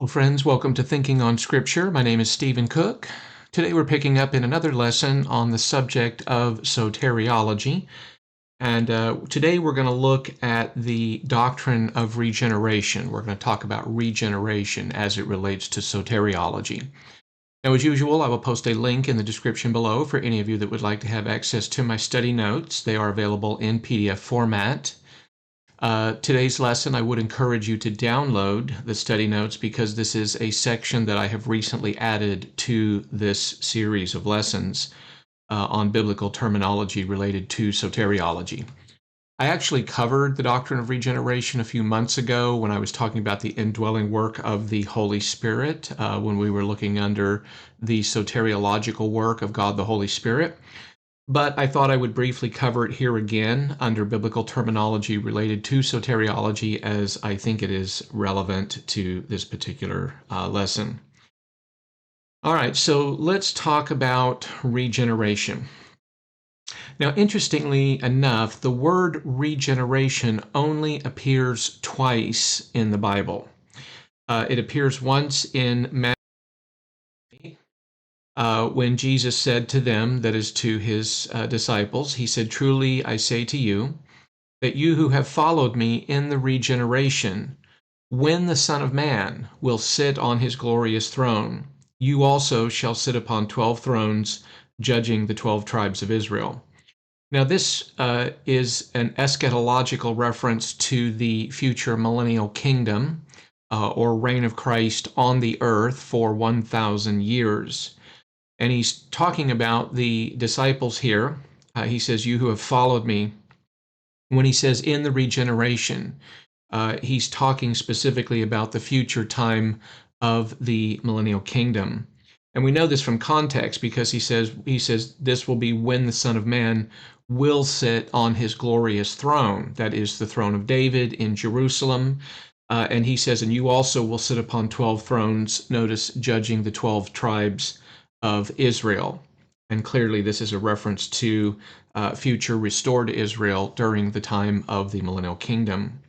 Well, friends, welcome to Thinking on Scripture. My name is Stephen Cook. Today we're picking up in another lesson on the subject of soteriology. And today we're going to look at the doctrine of regeneration. We're going to talk about regeneration as it relates to soteriology. Now, as usual, I will post a link in the description below for any of you that would like to have access to my study notes. They are available in PDF format. Today's lesson, I would encourage you to download the study notes because this is a section that I have recently added to this series of lessons on biblical terminology related to soteriology. I actually covered the doctrine of regeneration a few months ago when I was talking about the indwelling work of the Holy Spirit, when we were looking under the soteriological work of God the Holy Spirit. But I thought I would briefly cover it here again under biblical terminology related to soteriology, as I think it is relevant to this particular lesson. All right, so let's talk about regeneration. Now, interestingly enough, the word regeneration only appears twice in the Bible. It appears once in Matthew when Jesus said to them, that is to his disciples, he said, "Truly I say to you, that you who have followed me in the regeneration, when the Son of Man will sit on his glorious throne, you also shall sit upon 12 thrones, judging the 12 tribes of Israel." Now, this is an eschatological reference to the future millennial kingdom or reign of Christ on the earth for 1,000 years. And he's talking about the disciples here. He says, "You who have followed me." When he says in the regeneration, he's talking specifically about the future time of the millennial kingdom. And we know this from context because he says this will be when the Son of Man will sit on his glorious throne. That is the throne of David in Jerusalem. And he says, "And you also will sit upon 12 thrones," notice, judging the 12 tribes of Israel. And clearly this is a reference to future restored Israel during the time of the millennial kingdom.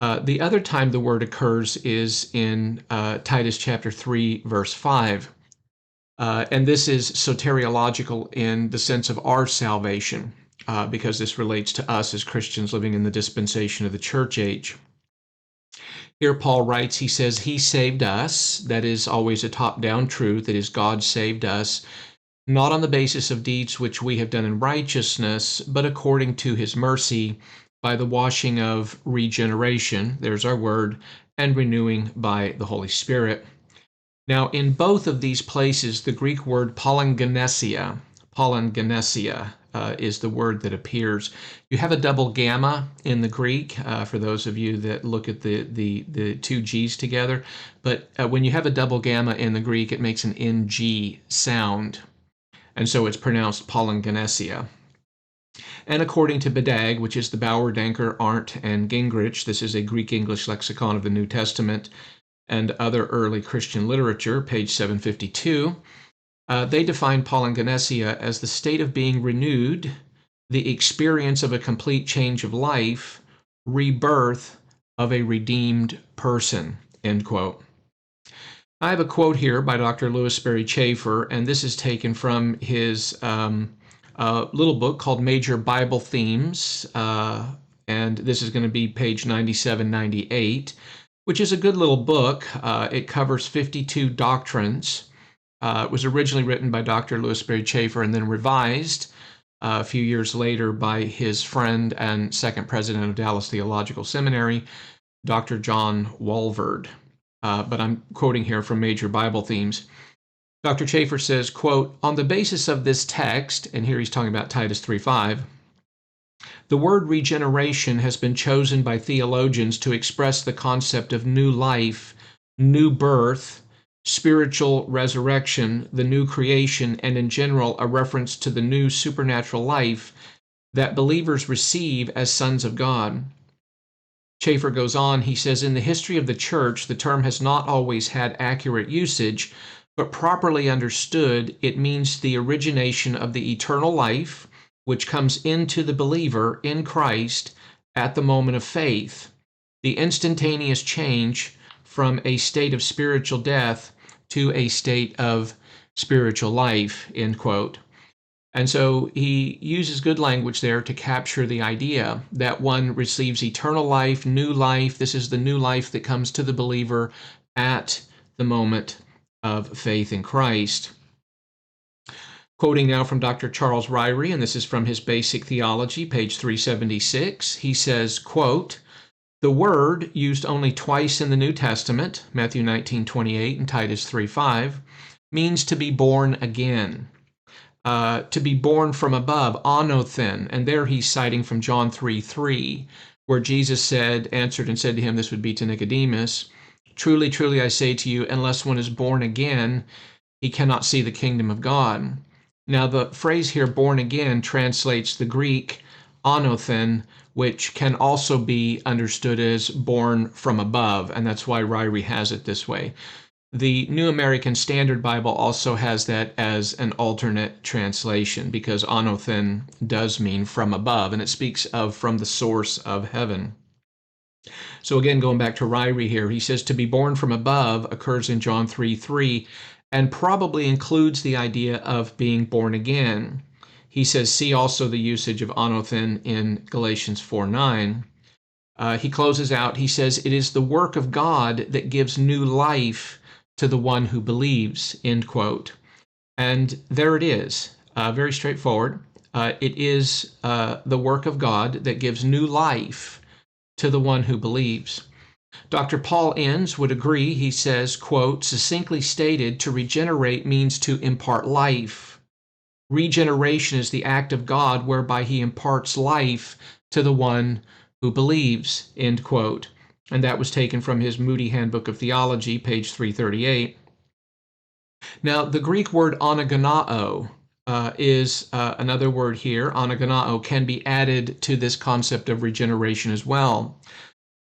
The other time the word occurs is in Titus chapter 3, verse 5. And this is soteriological in the sense of our salvation, because this relates to us as Christians living in the dispensation of the church age. Here Paul writes, he says, "He saved us." That is always a top-down truth. That is, God saved us, not on the basis of deeds which we have done in righteousness, but according to his mercy, by the washing of regeneration, there's our word, and renewing by the Holy Spirit. Now, in both of these places, the Greek word palingenesia is the word that appears. You have a double gamma in the Greek, for those of you that look at the two G's together. But when you have a double gamma in the Greek, it makes an NG sound. And so it's pronounced palingenesia. And according to Bedag, which is the Bauer, Danker, Arndt, and Gingrich, this is a Greek-English lexicon of the New Testament and other early Christian literature, page 752, they define palingenesia as the state of being renewed, the experience of a complete change of life, rebirth of a redeemed person, end quote. I have a quote here by Dr. Louis Sperry Chafer, and this is taken from his little book called Major Bible Themes, and this is going to be page 9798, which is a good little book. It covers 52 doctrines. It was originally written by Dr. Louis Sperry Chafer and then revised a few years later by his friend and second president of Dallas Theological Seminary, Dr. John Walvoord. But I'm quoting here from Major Bible Themes. Dr. Chafer says, quote, "On the basis of this text," and here he's talking about Titus 3:5, "the word regeneration has been chosen by theologians to express the concept of new life, new birth, spiritual resurrection, the new creation, and in general a reference to the new supernatural life that believers receive as sons of God." Chafer goes on, he says, "In the history of the church, the term has not always had accurate usage, but properly understood, it means the origination of the eternal life, which comes into the believer in Christ at the moment of faith, the instantaneous change from a state of spiritual death to a state of spiritual life, end quote. And so he uses good language there to capture the idea that one receives eternal life, new life. This is the new life that comes to the believer at the moment of faith in Christ. Quoting now from Dr. Charles Ryrie, and this is from his Basic Theology, page 376, he says, quote, "The word used only twice in the New Testament, Matthew 19:28 and Titus 3:5, means to be born again. To be born from above, anothen, and there he's citing from John 3:3, where Jesus answered and said to him, this would be to Nicodemus, truly, truly, I say to you, unless one is born again, he cannot see the kingdom of God. Now, the phrase here, born again, translates the Greek anothen, which can also be understood as born from above, and that's why Ryrie has it this way. The New American Standard Bible also has that as an alternate translation because anothen does mean from above, and it speaks of from the source of heaven. So again, going back to Ryrie here, he says to be born from above occurs in John 3:3 and probably includes the idea of being born again. He says, see also the usage of anothen in Galatians 4:9. He closes out, he says, it is the work of God that gives new life to the one who believes, end quote. And there it is, very straightforward. It is the work of God that gives new life to the one who believes. Dr. Paul Enns would agree. He says, quote, succinctly stated, to regenerate means to impart life. Regeneration is the act of God whereby he imparts life to the one who believes, end quote. And that was taken from his Moody Handbook of Theology, page 338. Now, the Greek word anagonao is another word here. Anagonao can be added to this concept of regeneration as well.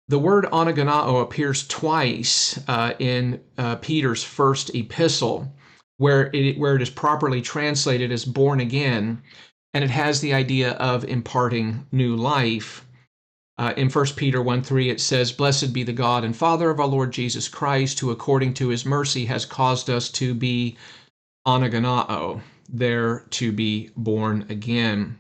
The word anagonao appears twice in Peter's first epistle, where it is properly translated as born again, and it has the idea of imparting new life. In 1 Peter 1:3 it says, blessed be the God and Father of our Lord Jesus Christ, who according to his mercy has caused us to be anagonao, there to be born again.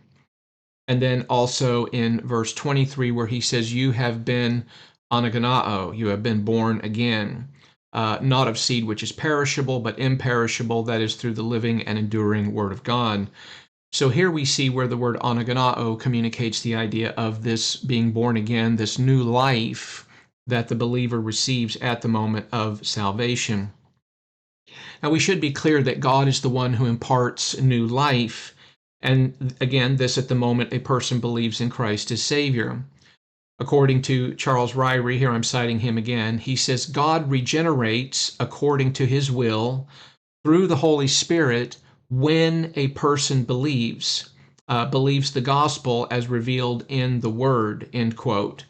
And then also in verse 23 where he says, you have been anagonao, you have been born again, not of seed which is perishable, but imperishable, that is through the living and enduring word of God. So here we see where the word anagonao communicates the idea of this being born again, this new life that the believer receives at the moment of salvation. Now we should be clear that God is the one who imparts new life. And again, this at the moment a person believes in Christ as Savior. According to Charles Ryrie, here I'm citing him again, he says, God regenerates according to his will through the Holy Spirit when a person believes the gospel as revealed in the Word, end quote.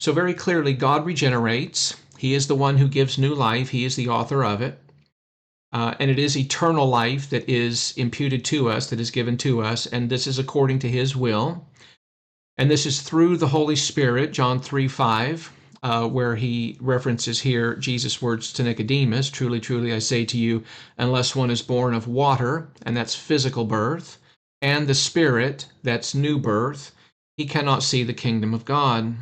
So very clearly, God regenerates. He is the one who gives new life. He is the author of it. And it is eternal life that is imputed to us, that is given to us, and this is according to his will. And this is through the Holy Spirit, John 3:5, where he references here Jesus' words to Nicodemus, truly, truly, I say to you, unless one is born of water, and that's physical birth, and the Spirit, that's new birth, he cannot see the kingdom of God.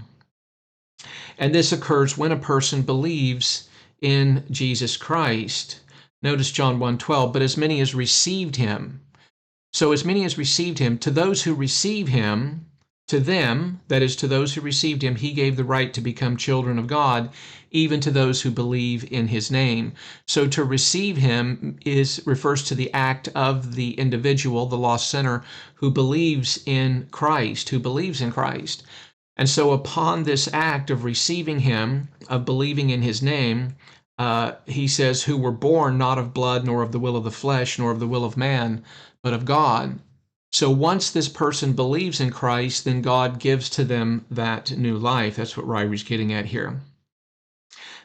And this occurs when a person believes in Jesus Christ. Notice John 1:12, but as many as received him. So as many as received him, to those who receive him, to them, that is to those who received him, he gave the right to become children of God, even to those who believe in his name. So to receive him refers to the act of the individual, the lost sinner, who believes in Christ, And so upon this act of receiving him, of believing in his name, he says, who were born not of blood, nor of the will of the flesh, nor of the will of man, but of God. So once this person believes in Christ, then God gives to them that new life. That's what Ryrie's getting at here.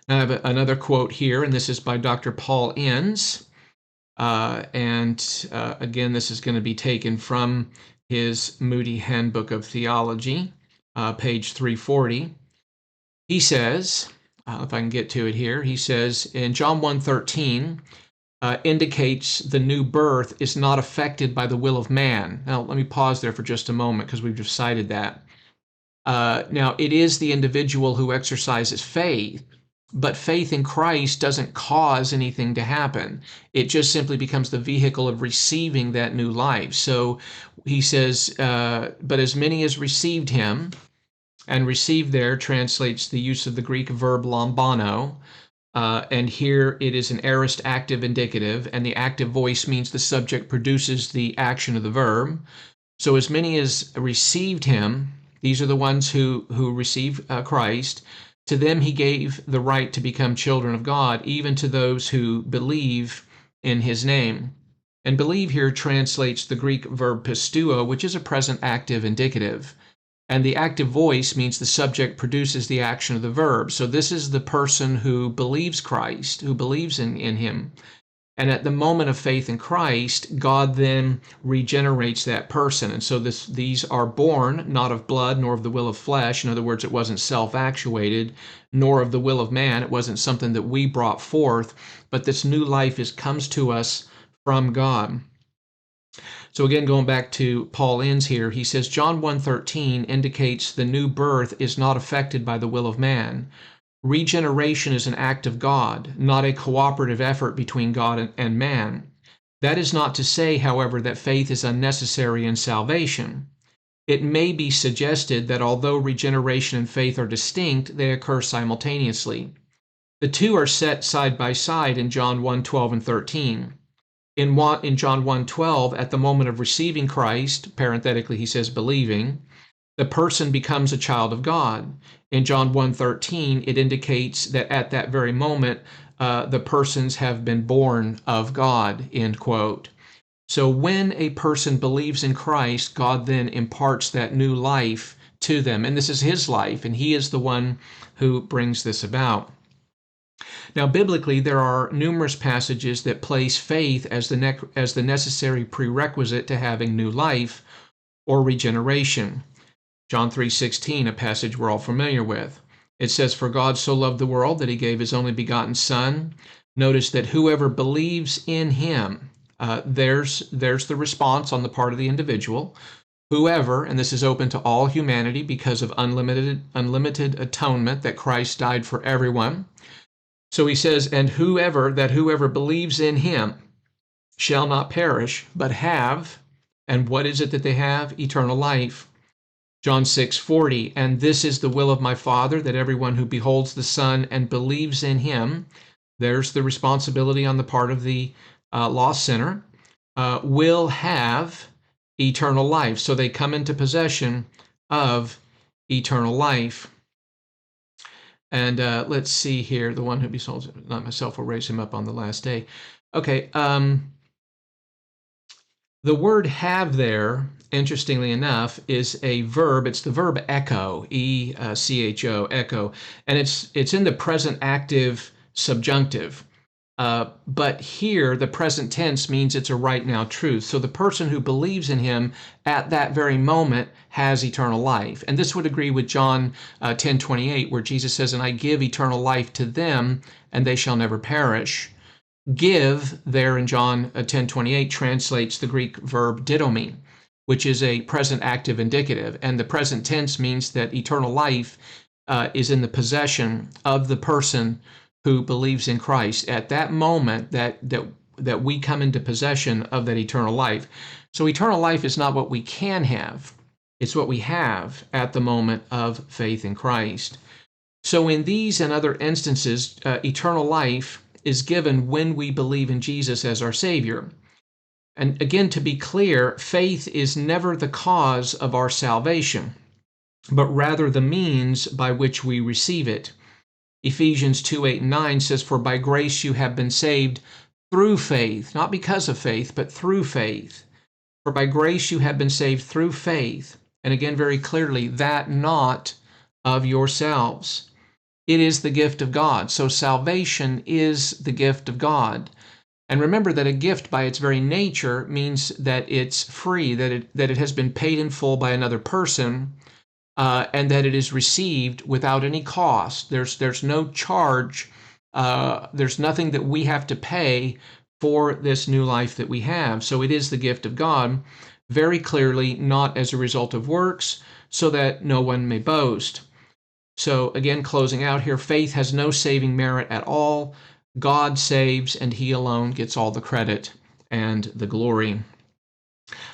Now I have another quote here, and this is by Dr. Paul Enns. Again, this is going to be taken from his Moody Handbook of Theology, page 340. He says, if I can get to it here, he says in John 1:13, indicates the new birth is not affected by the will of man. Now, let me pause there for just a moment because we've just cited that. Now, it is the individual who exercises faith, but faith in Christ doesn't cause anything to happen. It just simply becomes the vehicle of receiving that new life. So he says, but as many as received him, and received there translates the use of the Greek verb lambano, and here it is an aorist active indicative, and the active voice means the subject produces the action of the verb. So as many as received him, these are the ones who receive Christ, to them he gave the right to become children of God, even to those who believe in his name. And believe here translates the Greek verb pisteuo, which is a present active indicative. And the active voice means the subject produces the action of the verb. So this is the person who believes Christ, who believes in him. And at the moment of faith in Christ, God then regenerates that person. And so these are born not of blood nor of the will of flesh. In other words, it wasn't self-actuated, nor of the will of man. It wasn't something that we brought forth, but this new life comes to us from God. So again, going back to Paul ends here, he says John 1:13 indicates the new birth is not affected by the will of man. Regeneration is an act of God, not a cooperative effort between God and man. That is not to say, however, that faith is unnecessary in salvation. It may be suggested that although regeneration and faith are distinct, they occur simultaneously. The two are set side by side in John 1:12 and 13. In John 1:12, at the moment of receiving Christ, parenthetically he says believing, the person becomes a child of God. In John 1:13, it indicates that at that very moment, the persons have been born of God, end quote. So when a person believes in Christ, God then imparts that new life to them. And this is his life, and he is the one who brings this about. Now, biblically, there are numerous passages that place faith as the necessary prerequisite to having new life or regeneration. John 3:16, a passage we're all familiar with. It says, "For God so loved the world that he gave his only begotten Son." Notice that whoever believes in him, there's the response on the part of the individual. Whoever, and this is open to all humanity because of unlimited atonement that Christ died for everyone. So he says, and whoever believes in him shall not perish, but have, and what is it that they have? Eternal life. John 6:40, and this is the will of my Father, that everyone who beholds the Son and believes in him, there's the responsibility on the part of the lost sinner, will have eternal life. So they come into possession of eternal life. And let's see here, the one who beholds, not myself, will raise him up on the last day. Okay, the word have there, interestingly enough, is a verb. It's the verb echo, E-C-H-O, echo. And it's in the present active subjunctive. But here, the present tense means it's a right now truth. So the person who believes in him at that very moment has eternal life. And this would agree with John 10:28, where Jesus says, and I give eternal life to them, and they shall never perish. Give, there in John 10:28, translates the Greek verb didomi, which is a present active indicative. And the present tense means that eternal life is in the possession of the person who believes in Christ at that moment that we come into possession of that eternal life. So eternal life is not what we can have. It's what we have at the moment of faith in Christ. So in these and other instances, eternal life is given when we believe in Jesus as our Savior. And again, to be clear, faith is never the cause of our salvation, but rather the means by which we receive it. Ephesians 2:8-9 says, for by grace you have been saved through faith, not because of faith, but through faith. For by grace you have been saved through faith. And again, very clearly, that not of yourselves. It is the gift of God. So salvation is the gift of God. And remember that a gift by its very nature means that it's free, that it has been paid in full by another person, and that it is received without any cost. There's no charge. There's nothing that we have to pay for this new life that we have. So it is the gift of God, very clearly not as a result of works, so that no one may boast. So again, closing out here, faith has no saving merit at all. God saves, and He alone gets all the credit and the glory.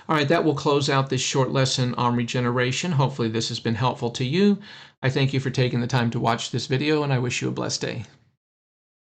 All right, that will close out this short lesson on regeneration. Hopefully this has been helpful to you. I thank you for taking the time to watch this video, and I wish you a blessed day.